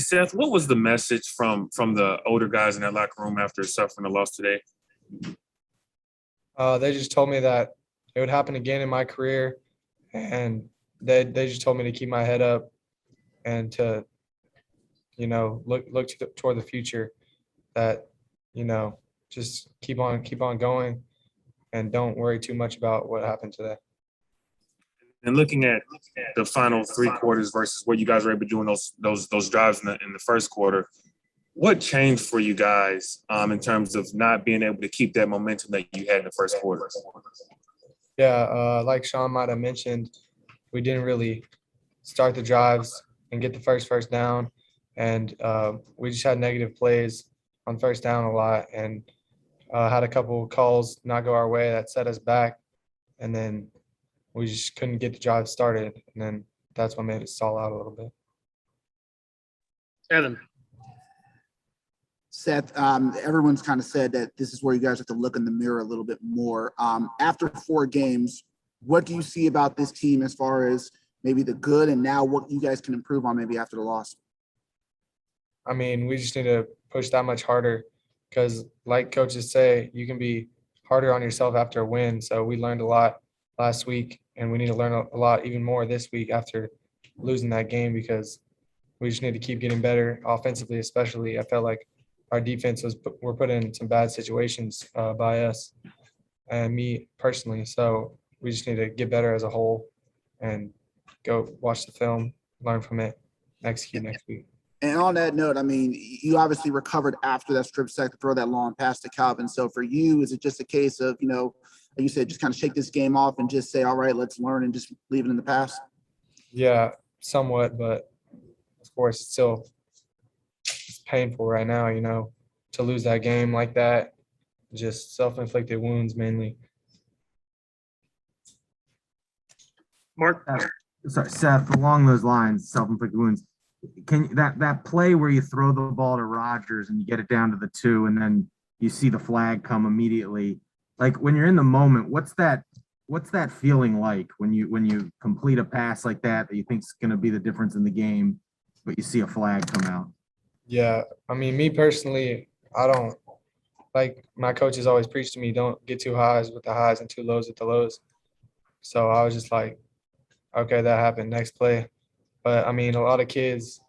Seth, what was the message from the older guys in that locker room after suffering a loss today? They just told me that it would happen again in my career, and they just told me to keep my head up and to look toward the future. That just keep on going, and don't worry too much about what happened today. And looking at the final three quarters versus what you guys were able to do in those drives in the first quarter, what changed for you guys in terms of not being able to keep that momentum that you had in the first quarter? Yeah, like Sean might have mentioned, we didn't really start the drives and get the first down, and we just had negative plays on first down a lot, and had a couple calls not go our way that set us back, and then we just couldn't get the drive started, and then that's what made it stall out a little bit. Evan. Seth, everyone's kind of said that this is where you guys have to look in the mirror a little bit more. After 4 games, what do you see about this team as far as maybe the good and now what you guys can improve on maybe after the loss? I mean, we just need to push that much harder because, like coaches say, you can be harder on yourself after a win. So we learned a lot last week, and we need to learn a lot even more this week after losing that game, because we just need to keep getting better offensively, especially. I felt like our defense were put in some bad situations by us and me personally. So we just need to get better as a whole and go watch the film, learn from it, execute next week. And on that note, I mean, you obviously recovered after that strip sack to throw that long pass to Calvin. So for you, is it just a case of, like you said, just kind of shake this game off and just say, all right, let's learn and just leave it in the past? Yeah, somewhat, but of course it's painful right now, to lose that game like that. Just self-inflicted wounds mainly. Mark? Sorry, Seth, along those lines, self-inflicted wounds. Can that play where you throw the ball to Rodgers and you get it down to the 2 and then you see the flag come immediately, like when you're in the moment, what's that feeling like when you complete a pass like that you think is going to be the difference in the game, but you see a flag come out? Yeah, I mean, me personally, I don't like, my coaches always preach to me, don't get too highs with the highs and too lows with the lows. So I was just like, okay, that happened, next play. But I mean, a lot of kids,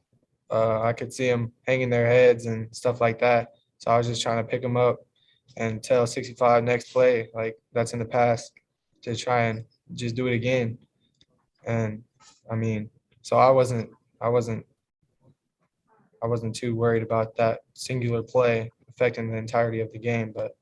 I could see them hanging their heads and stuff like that. So I was just trying to pick them up and tell 65 next play, like that's in the past, to try and just do it again. And I mean, so I wasn't too worried about that singular play affecting the entirety of the game, but